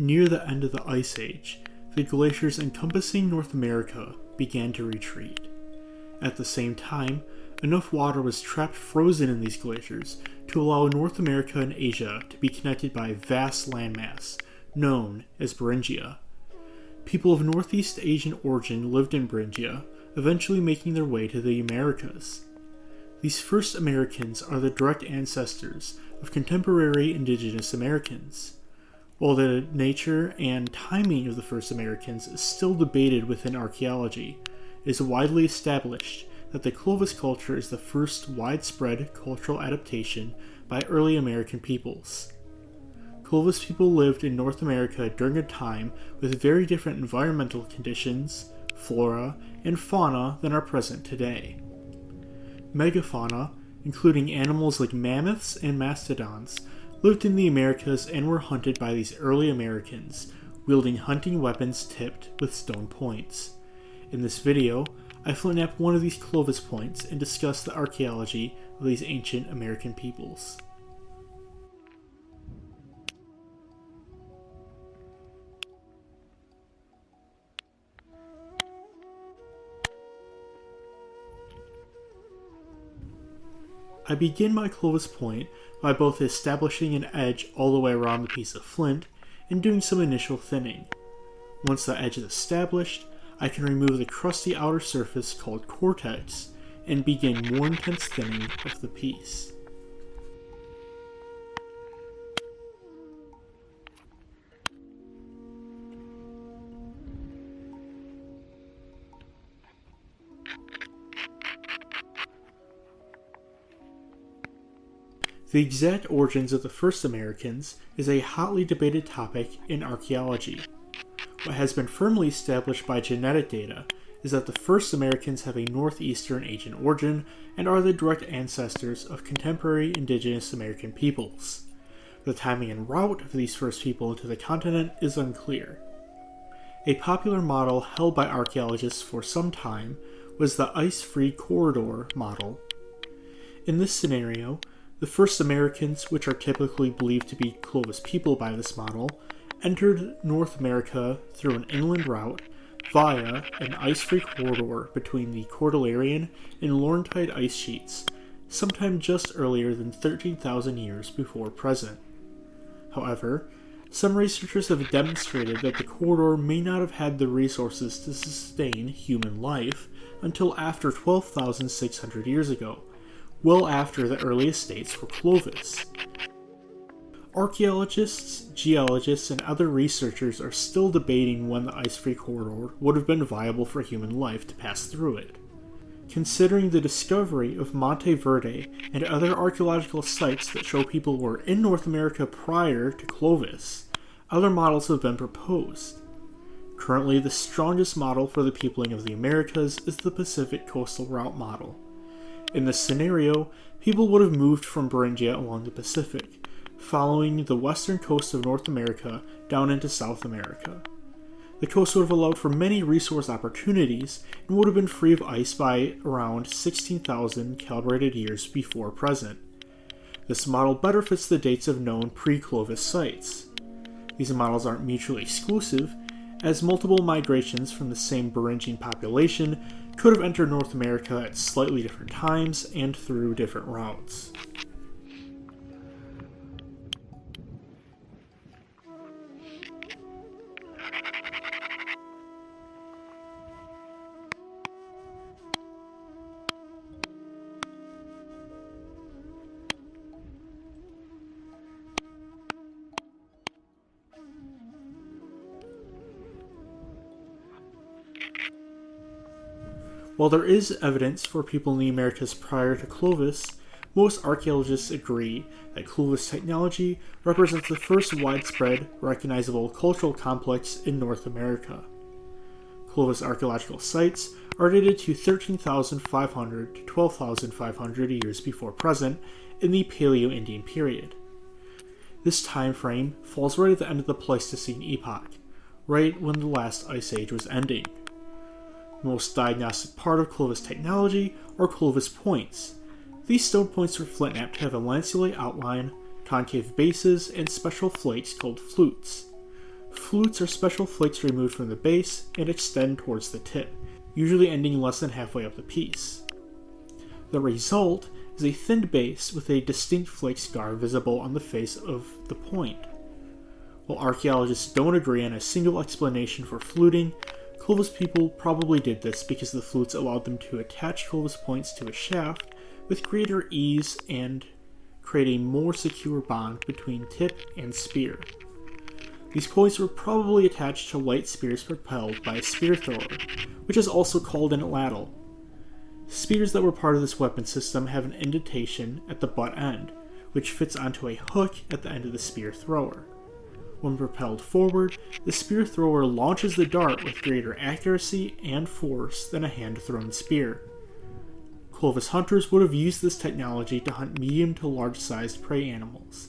Near the end of the Ice Age, the glaciers encompassing North America began to retreat. At the same time, enough water was trapped frozen in these glaciers to allow North America and Asia to be connected by a vast landmass, known as Beringia. People of Northeast Asian origin lived in Beringia, eventually making their way to the Americas. These first Americans are the direct ancestors of contemporary indigenous Americans. While the nature and timing of the first Americans is still debated within archaeology, it is widely established that the Clovis culture is the first widespread cultural adaptation by early American peoples. Clovis people lived in North America during a time with very different environmental conditions, flora, and fauna than are present today. Megafauna, including animals like mammoths and mastodons, lived in the Americas and were hunted by these early Americans, wielding hunting weapons tipped with stone points. In this video, I flint-knap one of these Clovis points and discuss the archaeology of these ancient American peoples. I begin my Clovis point by both establishing an edge all the way around the piece of flint and doing some initial thinning. Once the edge is established, I can remove the crusty outer surface called cortex and begin more intense thinning of the piece. The exact origins of the first Americans is a hotly debated topic in archaeology. What has been firmly established by genetic data is that the first Americans have a northeastern Asian origin and are the direct ancestors of contemporary indigenous American peoples. The timing and route of these first people into the continent is unclear. A popular model held by archaeologists for some time was the ice-free corridor model. In this scenario, the first Americans, which are typically believed to be Clovis people by this model, entered North America through an inland route via an ice-free corridor between the Cordilleran and Laurentide ice sheets, sometime just earlier than 13,000 years before present. However, some researchers have demonstrated that the corridor may not have had the resources to sustain human life until after 12,600 years ago, well after the earliest dates for Clovis. Archaeologists, geologists, and other researchers are still debating when the ice-free corridor would have been viable for human life to pass through it. Considering the discovery of Monte Verde and other archaeological sites that show people were in North America prior to Clovis, other models have been proposed. Currently, the strongest model for the peopling of the Americas is the Pacific Coastal Route model. In this scenario, people would have moved from Beringia along the Pacific, following the western coast of North America down into South America. The coast would have allowed for many resource opportunities and would have been free of ice by around 16,000 calibrated years before present. This model better fits the dates of known pre-Clovis sites. These models aren't mutually exclusive, as multiple migrations from the same Beringian population could have entered North America at slightly different times and through different routes. While there is evidence for people in the Americas prior to Clovis, most archaeologists agree that Clovis technology represents the first widespread, recognizable cultural complex in North America. Clovis archaeological sites are dated to 13,500 to 12,500 years before present in the Paleoindian period. This time frame falls right at the end of the Pleistocene epoch, right when the last ice age was ending. The most diagnostic part of Clovis technology are Clovis points. These stone points were flint-knapped to have a lanceolate outline, concave bases, and special flakes called flutes. Flutes are special flakes removed from the base and extend towards the tip, usually ending less than halfway up the piece. The result is a thinned base with a distinct flake scar visible on the face of the point. While archaeologists don't agree on a single explanation for fluting, Clovis people probably did this because the flutes allowed them to attach Clovis points to a shaft with greater ease and create a more secure bond between tip and spear. These points were probably attached to light spears propelled by a spear thrower, which is also called an lattice. Spears that were part of this weapon system have an indentation at the butt end, which fits onto a hook at the end of the spear thrower. When propelled forward, the spear thrower launches the dart with greater accuracy and force than a hand-thrown spear. Clovis hunters would have used this technology to hunt medium to large-sized prey animals.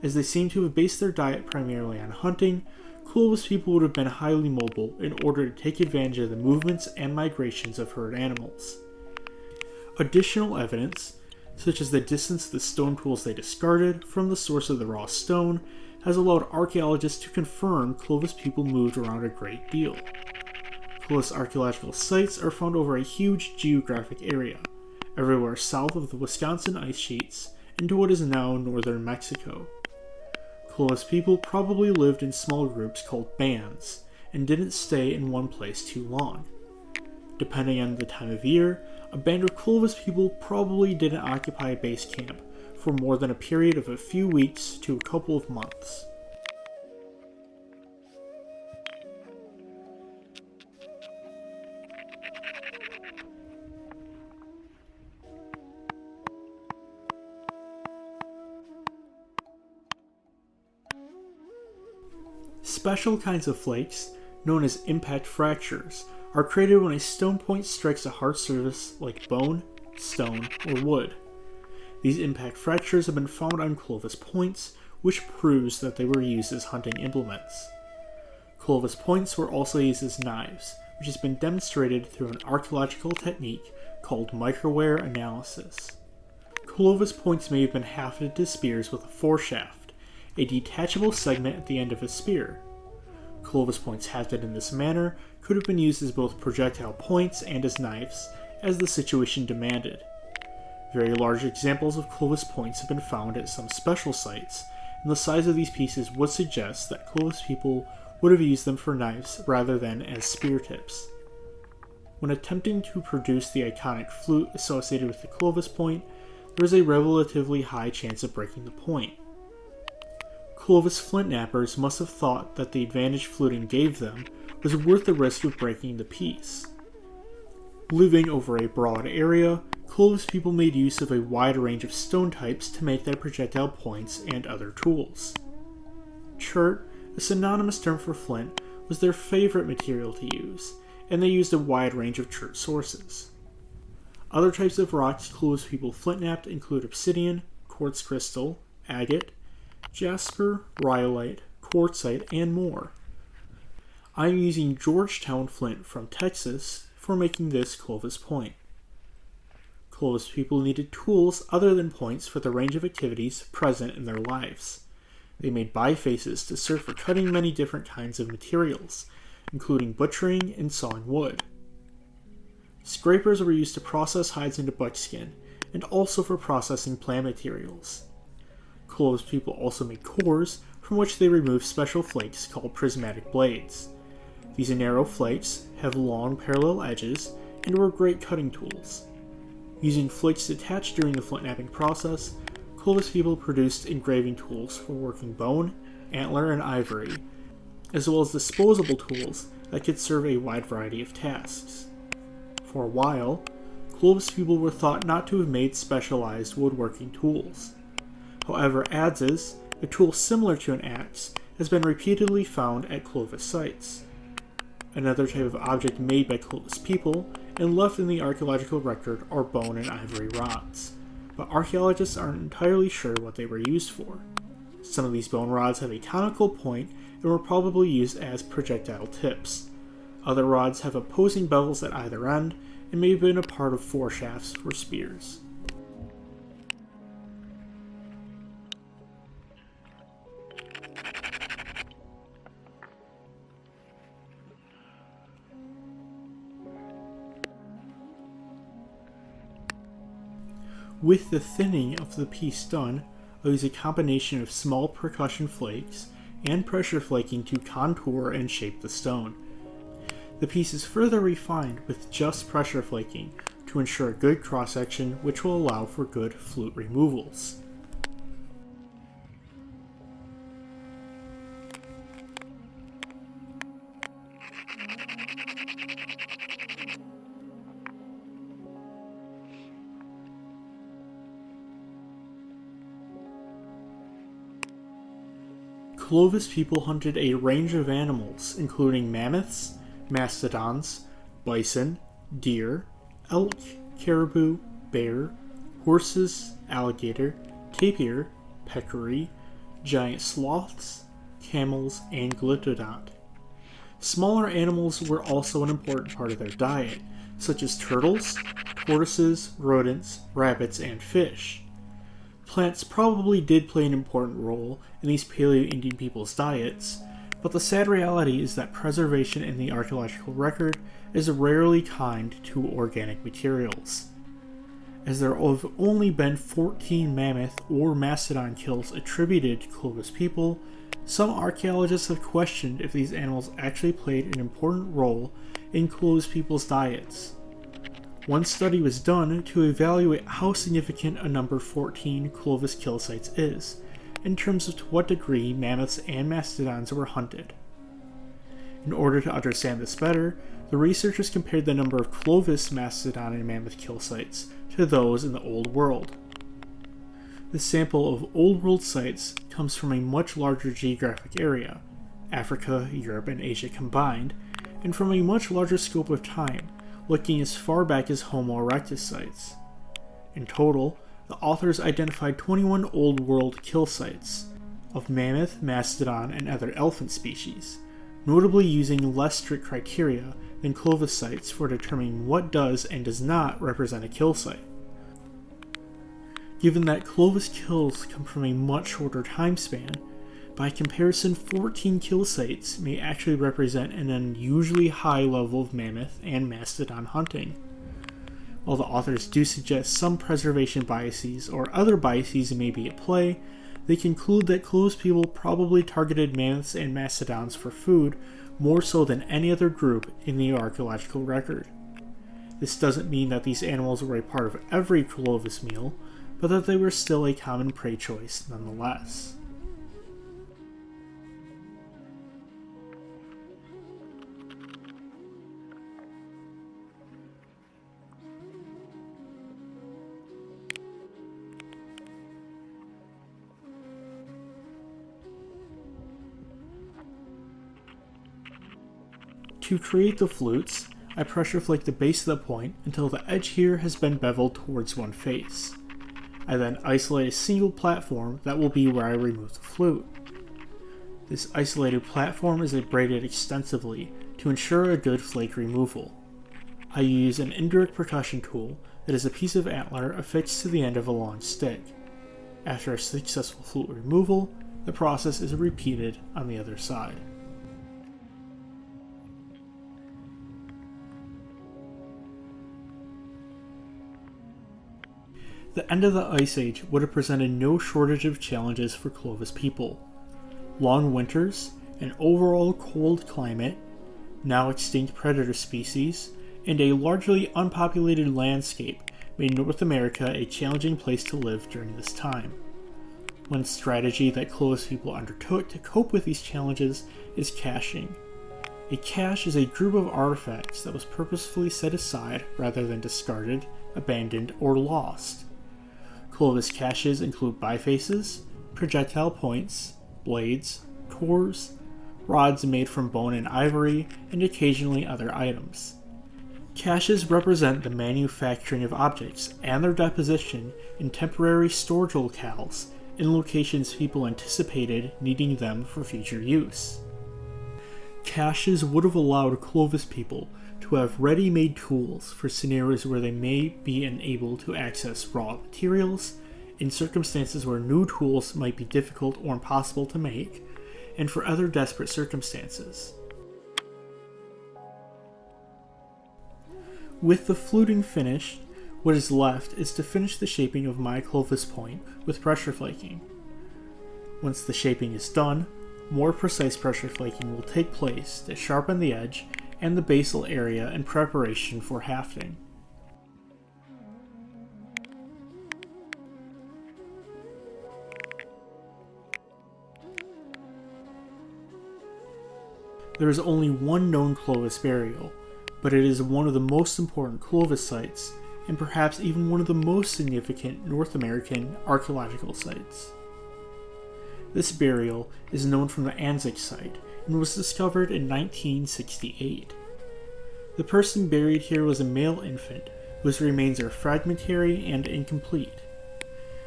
As they seem to have based their diet primarily on hunting, Clovis people would have been highly mobile in order to take advantage of the movements and migrations of herd animals. Additional evidence, such as the distance of the stone tools they discarded from the source of the raw stone, has allowed archaeologists to confirm Clovis people moved around a great deal. Clovis archaeological sites are found over a huge geographic area, everywhere south of the Wisconsin ice sheets into what is now northern Mexico. Clovis people probably lived in small groups called bands, and didn't stay in one place too long. Depending on the time of year, a band of Clovis people probably didn't occupy a base camp for more than a period of a few weeks to a couple of months. Special kinds of flakes, known as impact fractures, are created when a stone point strikes a hard surface like bone, stone, or wood. These impact fractures have been found on Clovis points, which proves that they were used as hunting implements. Clovis points were also used as knives, which has been demonstrated through an archaeological technique called microwear analysis. Clovis points may have been hafted to spears with a foreshaft, a detachable segment at the end of a spear. Clovis points hafted in this manner could have been used as both projectile points and as knives, as the situation demanded. Very large examples of Clovis points have been found at some special sites, and the size of these pieces would suggest that Clovis people would have used them for knives rather than as spear tips. When attempting to produce the iconic flute associated with the Clovis point, there is a relatively high chance of breaking the point. Clovis flintknappers must have thought that the advantage fluting gave them was worth the risk of breaking the piece. Living over a broad area, Clovis people made use of a wide range of stone types to make their projectile points and other tools. Chert, a synonymous term for flint, was their favorite material to use, and they used a wide range of chert sources. Other types of rocks Clovis people flintknapped include obsidian, quartz crystal, agate, jasper, rhyolite, quartzite, and more. I am using Georgetown flint from Texas for making this Clovis point. Clovis people needed tools other than points for the range of activities present in their lives. They made bifaces to serve for cutting many different kinds of materials, including butchering and sawing wood. Scrapers were used to process hides into buckskin, and also for processing plant materials. Clovis people also made cores, from which they removed special flakes called prismatic blades. These narrow flakes have long parallel edges and were great cutting tools. Using flakes detached during the flintknapping process, Clovis people produced engraving tools for working bone, antler, and ivory, as well as disposable tools that could serve a wide variety of tasks. For a while, Clovis people were thought not to have made specialized woodworking tools. However, adzes, a tool similar to an axe, has been repeatedly found at Clovis sites. Another type of object made by Clovis people and left in the archaeological record are bone and ivory rods, but archaeologists aren't entirely sure what they were used for. Some of these bone rods have a conical point and were probably used as projectile tips. Other rods have opposing bevels at either end and may have been a part of foreshafts for spears. With the thinning of the piece done, I'll use a combination of small percussion flakes and pressure flaking to contour and shape the stone. The piece is further refined with just pressure flaking to ensure a good cross-section, which will allow for good flute removals. Clovis people hunted a range of animals, including mammoths, mastodons, bison, deer, elk, caribou, bear, horses, alligator, tapir, peccary, giant sloths, camels, and glyptodont. Smaller animals were also an important part of their diet, such as turtles, tortoises, rodents, rabbits, and fish. Plants probably did play an important role in these Paleoindian people's diets, but the sad reality is that preservation in the archaeological record is rarely kind to organic materials. As there have only been 14 mammoth or mastodon kills attributed to Clovis people, some archaeologists have questioned if these animals actually played an important role in Clovis people's diets. One study was done to evaluate how significant a number 14 Clovis kill sites is, in terms of to what degree mammoths and mastodons were hunted. In order to understand this better, the researchers compared the number of Clovis mastodon and mammoth kill sites to those in the Old World. The sample of Old World sites comes from a much larger geographic area, Africa, Europe, and Asia combined, and from a much larger scope of time, looking as far back as Homo erectus sites. In total, the authors identified 21 Old World kill sites of mammoth, mastodon, and other elephant species, notably using less strict criteria than Clovis sites for determining what does and does not represent a kill site. Given that Clovis kills come from a much shorter time span, by comparison 14 kill sites may actually represent an unusually high level of mammoth and mastodon hunting. While the authors do suggest some preservation biases or other biases may be at play, they conclude that Clovis people probably targeted mammoths and mastodons for food more so than any other group in the archaeological record. This doesn't mean that these animals were a part of every Clovis meal, but that they were still a common prey choice nonetheless. To create the flutes, I pressure flake the base of the point until the edge here has been beveled towards one face. I then isolate a single platform that will be where I remove the flute. This isolated platform is abraded extensively to ensure a good flake removal. I use an indirect percussion tool that is a piece of antler affixed to the end of a long stick. After a successful flute removal, the process is repeated on the other side. The end of the Ice Age would have presented no shortage of challenges for Clovis people. Long winters, an overall cold climate, now extinct predator species, and a largely unpopulated landscape made North America a challenging place to live during this time. One strategy that Clovis people undertook to cope with these challenges is caching. A cache is a group of artifacts that was purposefully set aside rather than discarded, abandoned, or lost. Clovis caches include bifaces, projectile points, blades, cores, rods made from bone and ivory, and occasionally other items. Caches represent the manufacturing of objects and their deposition in temporary storage locales in locations people anticipated needing them for future use. Caches would have allowed Clovis people to have ready-made tools for scenarios where they may be unable to access raw materials, in circumstances where new tools might be difficult or impossible to make, and for other desperate circumstances. With the fluting finished, What is left is to finish the shaping of my Clovis point with pressure flaking. Once the shaping is done, more precise pressure flaking will take place to sharpen the edge and the basal area in preparation for hafting. There is only one known Clovis burial, but it is one of the most important Clovis sites, and perhaps even one of the most significant North American archaeological sites. This burial is known from the Anzac site and was discovered in 1968. The person buried here was a male infant whose remains are fragmentary and incomplete.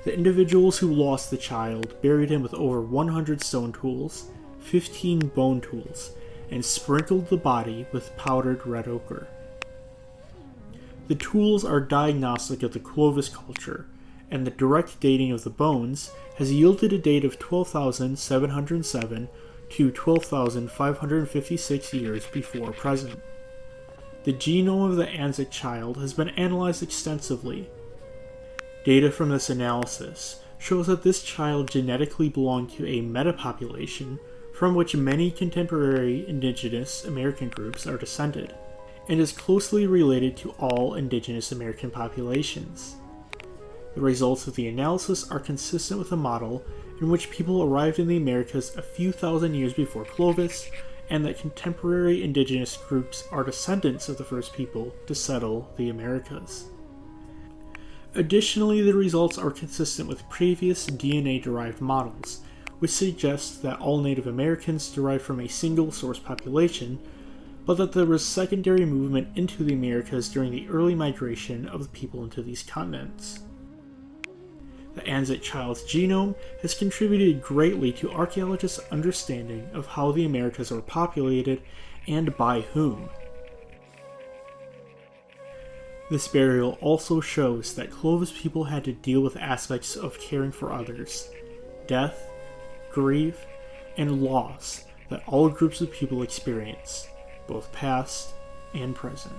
The individuals who lost the child buried him with over 100 stone tools, 15 bone tools, and sprinkled the body with powdered red ochre. The tools are diagnostic of the Clovis culture, and the direct dating of the bones has yielded a date of 12,707 to 12,556 years before present. The genome of the Anzac child has been analyzed extensively. Data from this analysis shows that this child genetically belonged to a metapopulation from which many contemporary indigenous American groups are descended, and is closely related to all indigenous American populations. The results of the analysis are consistent with a model in which people arrived in the Americas a few thousand years before Clovis, and that contemporary indigenous groups are descendants of the first people to settle the Americas. Additionally, the results are consistent with previous DNA-derived models, which suggests that all Native Americans derived from a single source population, but that there was secondary movement into the Americas during the early migration of the people into these continents. The Anzac child's genome has contributed greatly to archaeologists' understanding of how the Americas were populated and by whom. This burial also shows that Clovis people had to deal with aspects of caring for others, death, grief, and loss that all groups of people experience, both past and present.